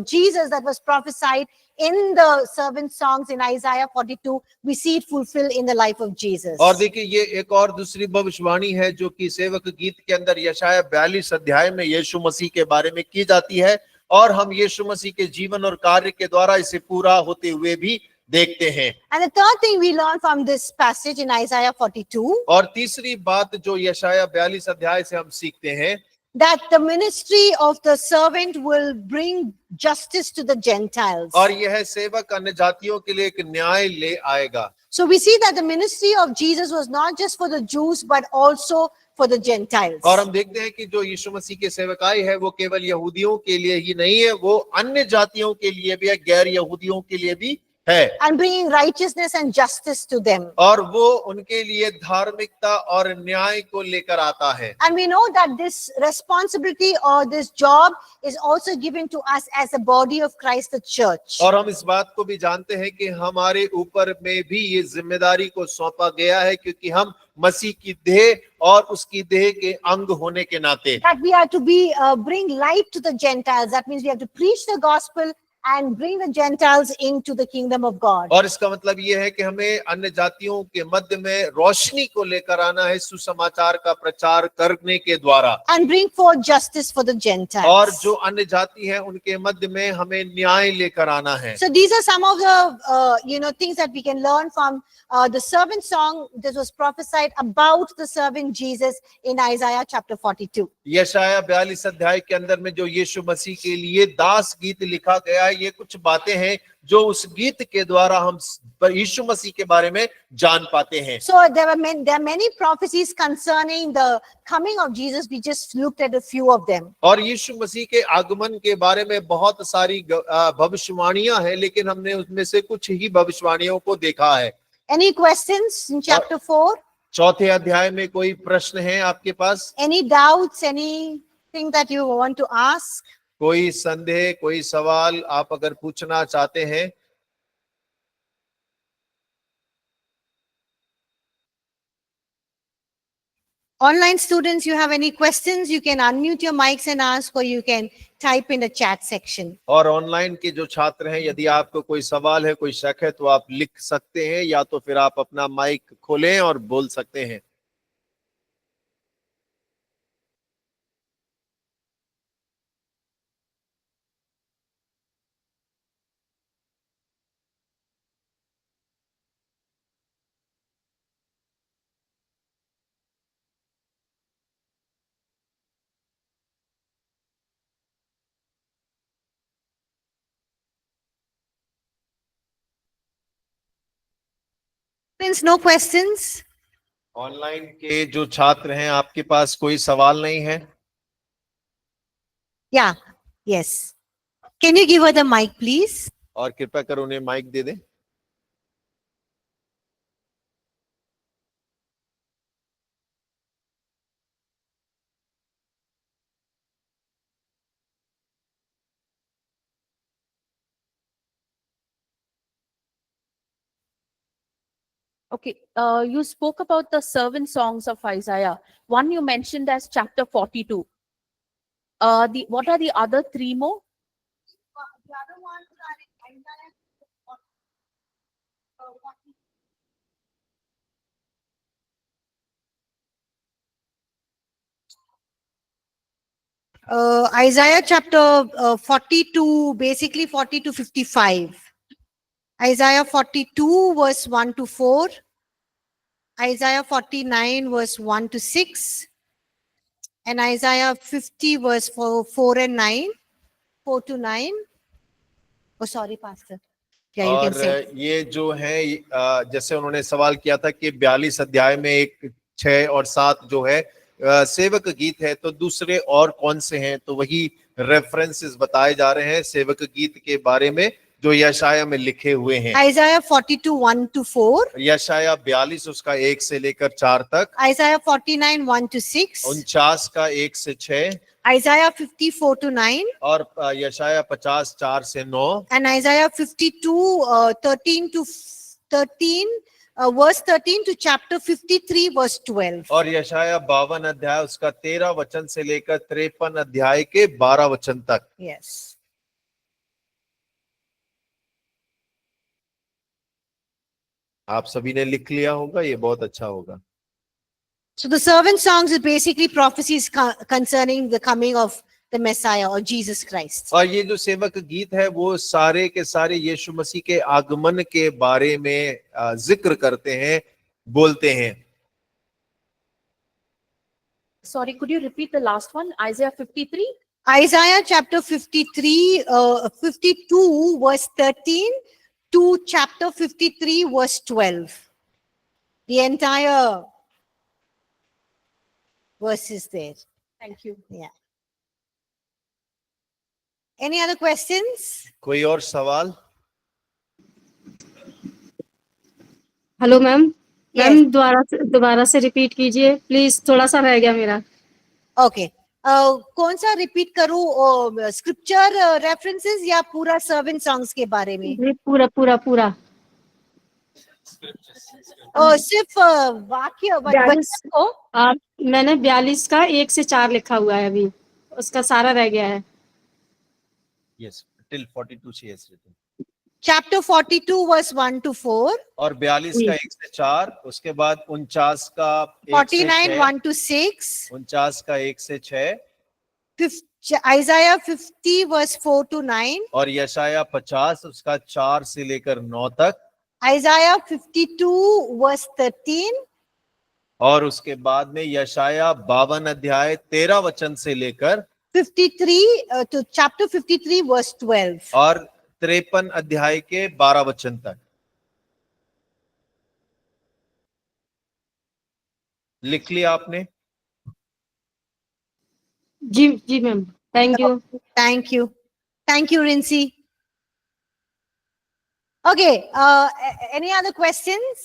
Jesus that was prophesied in the servant songs in Isaiah 42. We see it fulfilled in the life of Jesus. और देखिए ये एक और दूसरी भविष्यवाणी है जो कि सेवक गीत के अंदर यशाया 42 अध्याय में यीशु मसीह के बारे में की जाती है और हम यीशु मसीह के जीवन और कार्य के द्वारा इसे पूरा होते हुए भी देखते हैं। And the third thing we learn from this passage in Isaiah 42. और तीसरी बात जो यशाया 42 अध्याय से हम सीखते हैं that the ministry of the servant will bring justice to the Gentiles. और यह सेवक अन्य जातियों के लिए एक न्याय ले आएगा। So we see that the ministry of Jesus was not just for the Jews but also for the Gentiles. और हम देखते हैं कि जो यीशु मसीह के सेवकाई है वो केवल यहूदियों के लिए ही नहीं है, वो अन्य जातियों के लिए भी है, गैर यहूदियों के लिए भी है and bringing righteousness and justice to them. और वो उनके लिए धार्मिकता और न्याय को लेकर आता है। And we know that this responsibility or this job is also given to us as a body of Christ, the church. और हम इस बात को भी जानते हैं कि हमारे ऊपर में भी ये जिम्मेदारी को सौंपा गया है, क्योंकि हम मसीह की देह और उसकी देह के अंग होने के नाते That we are to be bring light to the Gentiles. That means we have to preach the gospel and bring the Gentiles into the kingdom of God. और इसका मतलब ये है कि हमें अन्य जातियों के मध्य में रोशनी को लेकर आना है सुसमाचार का प्रचार करने के द्वारा, And bring forth justice for the Gentiles. और जो अन्य जाति है उनके मध्य में हमें न्याय लेकर आना है। So these are some of the things that we can learn from the servant song that was prophesied about the servant Jesus in Isaiah chapter 42. यशाया 42 अध्याय के अंदर में जो यीशु मसीह के लिए दास गीत लिखा गया है, ये कुछ बातें हैं जो उस गीत के द्वारा हम यीशु मसीह के बारे में जान पाते हैं। So there are many prophecies concerning the coming of Jesus. We just looked at a few of them. और यीशु मसीह के आगमन के बारे में बहुत सारी भविष्यवाणियां हैं, लेकिन हमने उसमें से कुछ ही भविष्यवाणियों को देखा है। Any questions in chapter 4? चौथे अध्याय में कोई प्रश्न है आपके पास? Any doubts? Anything that you want to ask? कोई संदेह, कोई सवाल आप अगर पूछना चाहते हैं? Online students, you have any questions, you can unmute your mics and ask, or you can type in the chat section. और ऑनलाइन के जो छात्र हैं, यदि आपको कोई सवाल है, कोई शक है, तो आप लिख सकते हैं, या तो फिर आप अपना माइक खोलें और बोल सकते हैं। Friends, no questions? ऑनलाइन के जो छात्र हैं, आपके पास कोई सवाल नहीं है? Yeah, yes. Can you give her the mic, please? और कृपया कर उन्हें माइक दे दें। Okay, you spoke about the servant songs of Isaiah. One you mentioned as chapter 42. What are the other three more? The other ones are in Isaiah. Isaiah chapter 42, basically 40 to 55. Isaiah 42 verse 1 to 4. Isaiah 49 verse 1 to 6. And Isaiah 50 verse 4 and 9. 4 to 9. Oh, sorry, Pastor. Yeah, you can और say. ये जो है, जैसे उन्होंने सवाल किया था कि 42 अध्याय में 1, 6 और 7 जो है सेवक गीत है, तो दूसरे और कौन से हैं? तो वही रेफरेंसेस बताए जा रहे हैं सेवक गीत के बारे में जो यशाया में लिखे हुए हैं। Isaiah 42 1 to 4. यशाया 42 उसका 1 से लेकर 4 तक। Isaiah 49 1 to 6. 49 का 1 से 6। Isaiah 54 to 9. और यशाया 50 4 से 9। And Isaiah 52 13 to 13 verse 13 to chapter 53 verse 12. और यशाया 52 अध्याय उसका 13 वचन से लेकर 53 अध्याय के 12 वचन तक। Yes. आप सभी ने लिख लिया होगा, ये बहुत अच्छा होगा। So the servant songs is basically prophecies concerning the coming of the Messiah or Jesus Christ. और ये जो सेवक गीत है वो सारे के सारे यीशु मसीह के आगमन के बारे में जिक्र करते हैं, बोलते हैं। Sorry, could you repeat the last one? Isaiah 53? Isaiah chapter 53, 52 verse 13 to chapter 53 verse 12. The entire verse is there. Thank you. Yeah. Any other questions? कोई और सवाल? Hello ma'am. Yes. मैम दोबारा से रिपीट कीजिए प्लीज, थोड़ा सा रह गया मेरा। ओके कौन सा रिपीट करूं, स्क्रिप्चर रेफरेंसेस या पूरा सर्वेंट सॉन्ग्स के बारे में? जी पूरा पूरा पूरा। सिर्फ वाक्य 42 वचन को? मैंने 42 का 1 से 4 लिखा हुआ है, अभी उसका सारा रह गया है। Yes, till 42 she has written. Chapter 42 verse 1 to 4, और 42 का 1 से 4, उसके बाद 49 का 1 से 49 6, 1 to 6, 49 का 1 से 6, Isaiah 50 verse 4 to 9, और यशाया 50 उसका 4 से लेकर 9 तक, Isaiah 52 verse 13, और उसके बाद में यशाया 52 अध्याय 13 वचन से लेकर 53 to chapter 53 verse 12. और 53 अध्याय के 12 वचन तक। लिख लिया आपने? जी जी ma'am, thank you. Thank you. Thank you, Rincy. Okay, any other questions?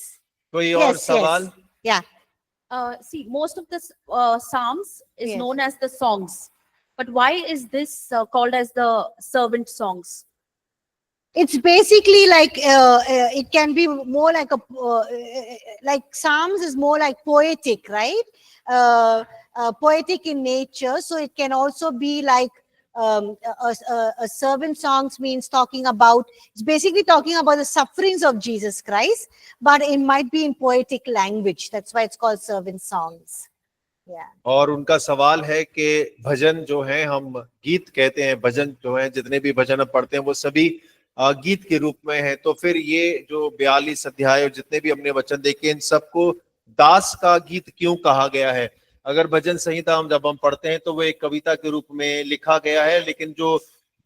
कोई और सवाल? Yeah. See, most of the psalms is Yes. known as the songs, but why is this called as the servant songs? It's basically like it can be more like like Psalms is more like poetic, right? Poetic in nature, so it can also be like a servant songs means talking about, it's basically talking about the sufferings of Jesus Christ, but it might be in poetic language. That's why it's called servant songs. Yeah. और उनका सवाल है कि भजन जो है, हम गीत कहते हैं, भजन जो है जितने भी भजन हम पढ़ते हैं वो सभी गीत के रूप में है। तो फिर ये जो 42 अध्याय और जितने भी हमने वचन देखे, इन सबको दास का गीत क्यों कहा गया है? अगर भजन संहिता जब हम पढ़ते हैं तो वो एक कविता के रूप में लिखा गया है, लेकिन जो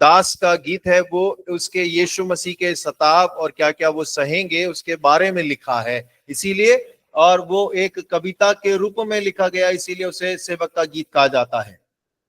दास का गीत है वो उसके यीशु मसीह के सताव और क्या क्या वो सहेंगे उसके बारे में लिखा है, इसीलिए, और वो एक कविता के रूप में लिखा गया, इसीलिए उसे सेवक का गीत कहा जाता है।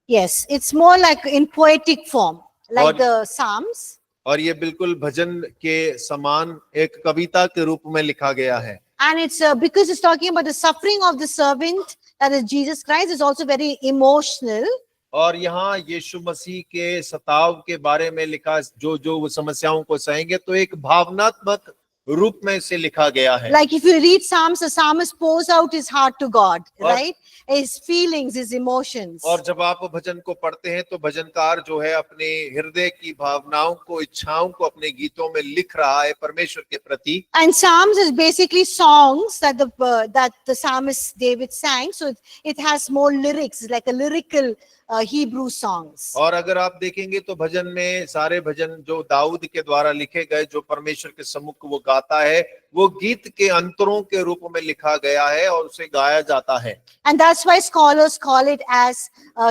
Yes, it's more like in poetic form, like the Psalms. और ये बिल्कुल भजन के समान एक कविता के रूप में लिखा गया है। And it's because it's talking about the suffering of the servant, that is Jesus Christ, is also very emotional. और यहाँ यीशु मसीह के सताव के बारे में लिखा, जो जो वो समस्याओं को सहेंगे, तो एक भावनात्मक रूप में इसे लिखा गया है। Like if you read Psalms, the psalmist pours out his heart to God, right? His feelings, his emotions. और जब आप भजन को पढ़ते हैं तो भजनकार जो है अपने हृदय की भावनाओं को, इच्छाओं को अपने गीतों में लिख रहा है परमेश्वर के प्रति। And Psalms is basically songs that the psalmist David sang, so it has more lyrics, like a lyrical Hebrew songs. और अगर आप देखेंगे तो भजन में सारे भजन जो दाऊद के द्वारा लिखे गए, जो परमेश्वर के सम्मुख वो गाता है, वो गीत के अंतरों के रूप में लिखा गया है और उसे गाया जाता है। And that's why scholars call it as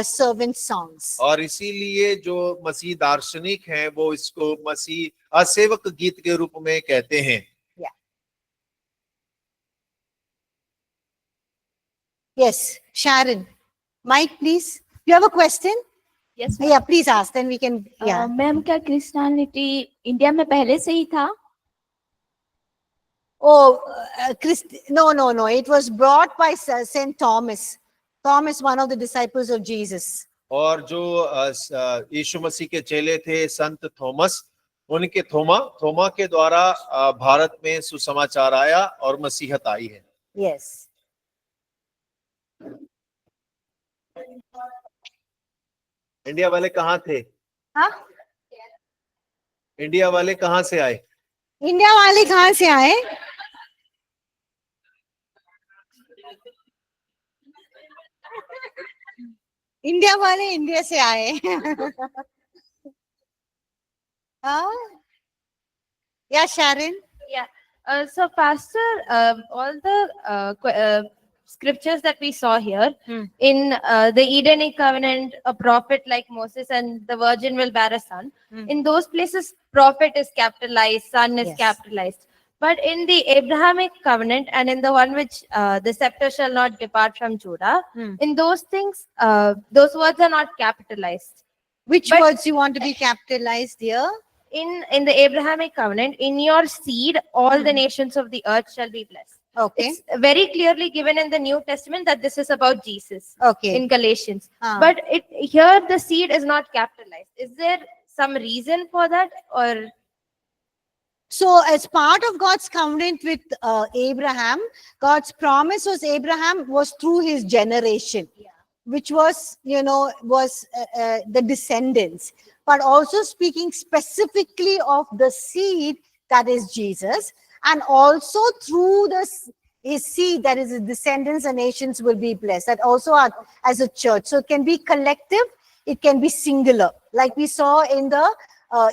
servant songs. और इसीलिए जो मसीह दार्शनिक हैं वो इसको मसीह असेवक गीत के रूप में कहते हैं। Yes, Sharon. Mike, please. You have a question? Yes. Yeah, please ask. Then we can. Yeah. Ma'am क्या क्रिश्चियनिटी इंडिया में पहले से ही था? Oh, no. It was brought by Saint Thomas. Thomas, one of the disciples of Jesus. और जो यीशु मसीह के चेले थे संत थॉमस, उनके थोमा के द्वारा भारत में सुसमाचार आया और मसीहत आई है। Yes. इंडिया वाले कहाँ थे? हाँ? इंडिया वाले कहाँ से आए? इंडिया वाले कहाँ से आए? इंडिया वाले इंडिया से आए। हाँ? Yeah, Sharon. So Pastor, all the scriptures that we saw here in the Edenic covenant, a prophet like Moses and the virgin will bear a son. In those places, prophet is capitalized, son is Yes. capitalized. But in the Abrahamic covenant and in the one which the scepter shall not depart from Judah, in those things, those words are not capitalized. Which But- words you want to be capitalized here? in the Abrahamic covenant, in your seed, all the nations of the earth shall be blessed. Okay. It's very clearly given in the New Testament that this is about Jesus Okay. in Galatians. Ah. But here the seed is not capitalized. Is there some reason for that, or? So, as part of God's covenant with Abraham, God's promise was Abraham was through his generation, which was, the descendants. But also speaking specifically of the seed that is Jesus, and also through his seed, that is his descendants, and nations will be blessed. That also are, as a church. So it can be collective, it can be singular, like we saw in the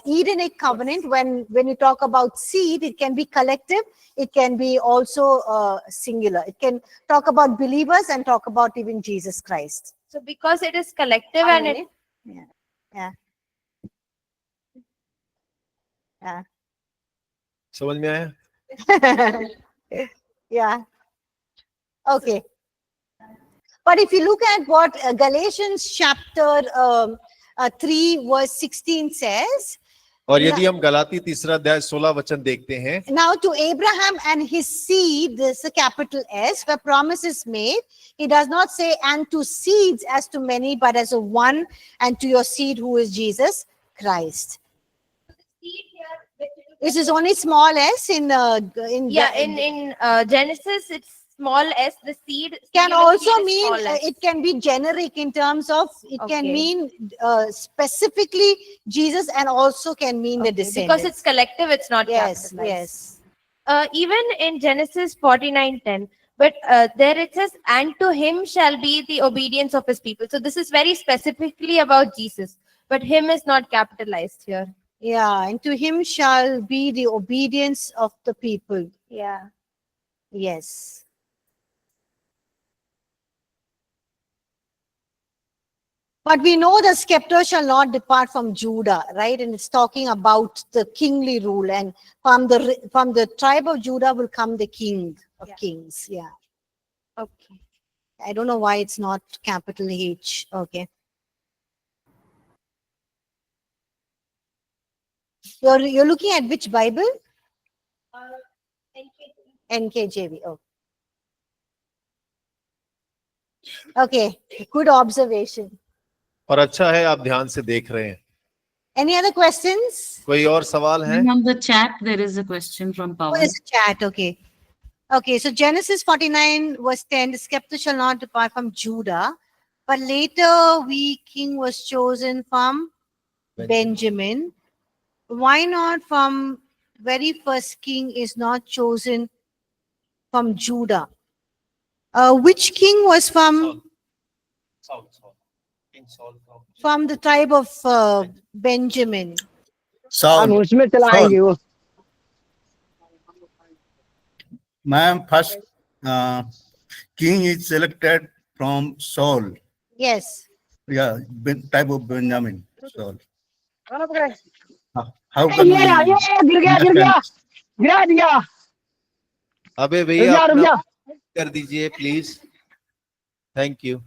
Edenic covenant. When you talk about seed, it can be collective, it can be also singular. It can talk about believers and talk about even Jesus Christ. So because it is collective and it, Yeah. समझ में आया? Yeah. Okay. But if you look at what Galatians chapter 3 verse 16 says, और यदि हम गलाती 3 अध्याय 16 वचन देखते हैं, now to Abraham and his seed, this is a capital S, where promise is made. He does not say, and to seeds as to many, but as a one, and to your seed who is Jesus Christ. This is only small s in Genesis, it's small s. The seed can singular also seed is mean small s. it can be generic in terms of it can Okay. mean specifically Jesus, and also can mean the Okay, descendants. because it's collective, it's not yes, capitalized. yes. Even in Genesis 49:10, but there it says, and to him shall be the obedience of his people. So this is very specifically about Jesus, but him is not capitalized here. Yeah, and to him shall be the obedience of the people. Yeah. Yes. But we know the scepter shall not depart from Judah, right? And it's talking about the kingly rule, and from the tribe of Judah will come the king of kings. Yeah. Okay. I don't know why it's not capital H. Okay. You're looking at which Bible? NKJV. Oh. Okay. Good observation. और अच्छा है आप ध्यान से देख रहे हैं. Any other questions? कोई और सवाल है? On the chat, there is a question from Oh, Pawan. there's a chat. Okay. Okay. So Genesis 49 verse 10, the scepter shall not depart from Judah, but later king was chosen from Benjamin. Why not from very first king is not chosen from Judah? Which king was from the tribe of Benjamin? हम उसमें चलाएंगे वो. Ma'am, first king is selected from Saul. Yes. Yeah, type of Benjamin. Saul. How ये can गिरा दिया. अबे भैया अपना कर दीजिए प्लीज. Thank you.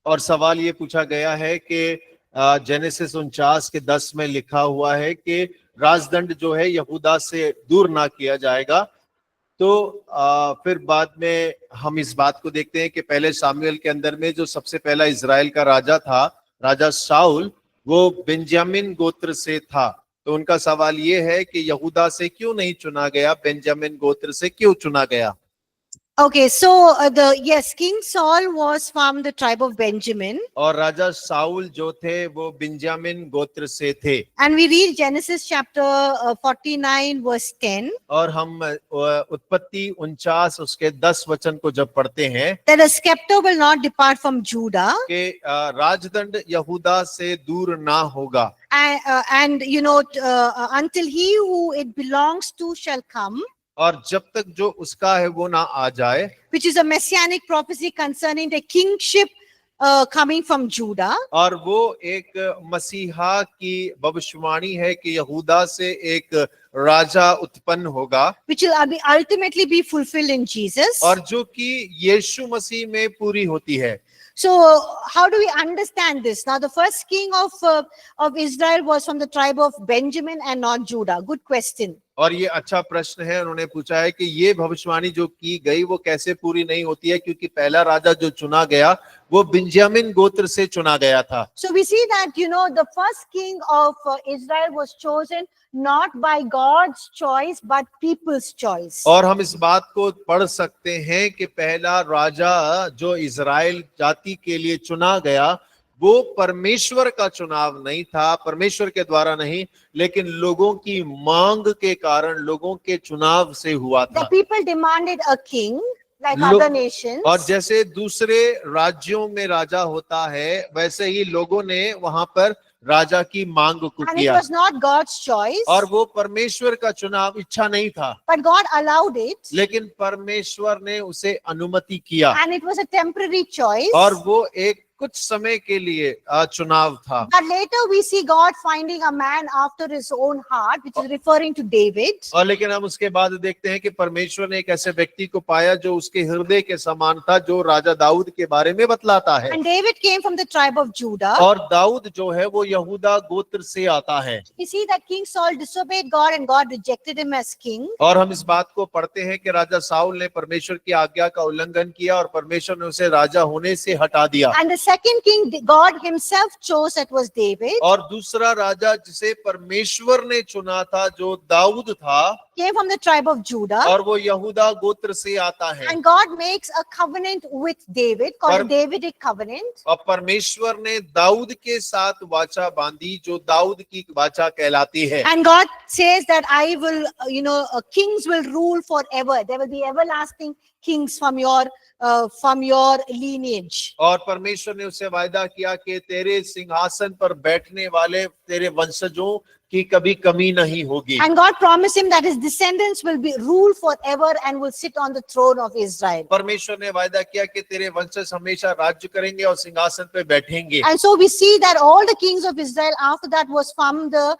और सवाल ये पूछा गया है कि जेनेसिस 49 के 10 में लिखा हुआ है कि राजदंड जो है यहूदा से दूर ना किया जाएगा. तो फिर बाद में हम इस बात को देखते हैं कि पहले सामुएल के अंदर में जो सबसे पहला इजराइल का राजा था, राजा शाऊल, वो बेंजामिन गोत्र से था. तो उनका सवाल ये है कि यहूदा से क्यों नहीं चुना गया, बेंजामिन गोत्र से क्यों चुना गया? Okay, so King Saul was from the tribe of Benjamin. और राजा शाऊल जो थे वो बेंजामिन गोत्र से थे. And we read Genesis chapter 49 verse 10. और हम उत्पत्ति 49 उसके 10 वचन को जब पढ़ते हैं That a scepter will not depart from Judah. कि राजदंड यहूदा से दूर ना होगा. And until he who it belongs to shall come. और जब तक जो उसका है वो ना आ जाए. Which is a messianic prophecy concerning the kingship coming from Judah. और वो एक मसीहा की भविष्यवाणी है कि यहूदा से एक राजा उत्पन्न होगा. Which will ultimately be fulfilled in Jesus. और जो कि यीशु मसीह में पूरी होती है. So how do we understand this? Now, the first king of Israel was from the tribe of Benjamin and not Judah. Good question. और ये अच्छा प्रश्न है, उन्होंने पूछा है कि ये भविष्यवाणी जो की गई वो कैसे पूरी नहीं होती है, क्योंकि पहला राजा जो चुना गया वो बिंजामिन गोत्र से चुना गया था। So we see that, the first king of Israel was chosen not by God's choice, but people's choice. और हम इस बात को पढ़ सकते हैं कि पहला राजा जो इजराइल जाति के लिए चुना गया वो परमेश्वर का चुनाव नहीं था, परमेश्वर के द्वारा नहीं, लेकिन लोगों की मांग के कारण, लोगों के चुनाव से हुआ The था। people demanded a king like Lo- other nations. और जैसे दूसरे राज्यों में राजा होता है, वैसे ही लोगों ने वहां पर राजा की मांग को And it किया, was not God's choice, और वो परमेश्वर का चुनाव इच्छा नहीं था, but God allowed it. लेकिन परमेश्वर ने उसे अनुमति किया, And it was a temporary choice. और वो एक कुछ समय के लिए चुनाव था। But later we see God finding a man after his own heart, which is referring to David. और लेकिन हम उसके बाद देखते हैं कि परमेश्वर ने एक ऐसे व्यक्ति को पाया जो उसके हृदय के समान था, जो राजा दाऊद के बारे में बतलाता है। And David came from the tribe of Judah. और दाऊद जो है वो यहूदा गोत्र से आता है। We see that King Saul disobeyed God and God rejected him as king. और हम इस बात को पढ़ते हैं कि राजा साउल ने परमेश्वर की आज्ञा का उल्लंघन किया और परमेश्वर ने उसे राजा होने से हटा दिया। And the second king God himself chose, that was David, और दूसरा राजा जिसे परमेश्वर ने चुना था, जो दाऊद था, came from the tribe of Judah. और वो यहूदा गोत्र से आता है। And God makes a covenant with David called the Davidic covenant. और परमेश्वर ने दाऊद के साथ वाचा बांधी, जो दाऊद की वाचा कहलाती है। And God says that I will, kings will rule forever. There will be everlasting kings from your lineage. और परमेश्वर ने उससे वायदा किया कि तेरे सिंहासन पर बैठने वाले तेरे वंशजों की कभी कमी नहीं होगी। And God promised him that his descendants will be rule forever and will sit on the throne of Israel. परमेश्वर ने वायदा किया कि तेरे वंशज हमेशा राज्य करेंगे और सिंहासन पे बैठेंगे। And so we see that all the kings of Israel after that was from the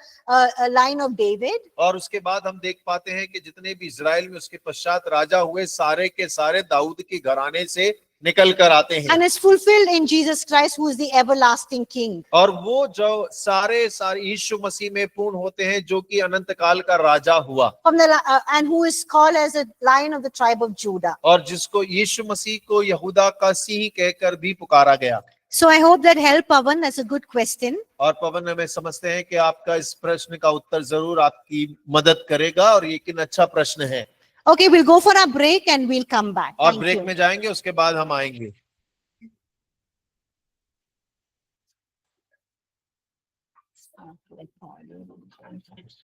line of David. और उसके बाद हम देख पाते हैं कि जितने भी इजराइल में उसके पश्चात राजा हुए, सारे के सारे दाऊद के घराने से निकल कर आते हैं। And is fulfilled in Jesus Christ, who is the everlasting king. और वो जो सारे यीशु मसीह में पूर्ण होते हैं, जो कि अनंत काल का राजा हुआ, From and who is called as a lion of the tribe of Judah. और जिसको यीशु मसीह को यहूदा का सिंह कहकर भी पुकारा गया। So I hope that helped Pavan. That's a good question. और पवन, हमें समझते हैं कि आपका इस प्रश्न का उत्तर जरूर आपकी मदद करेगा, और ये किन अच्छा प्रश्न है। Okay, we'll go for a break and we'll come back. और Thank ब्रेक you. में जाएंगे, उसके बाद हम आएंगे।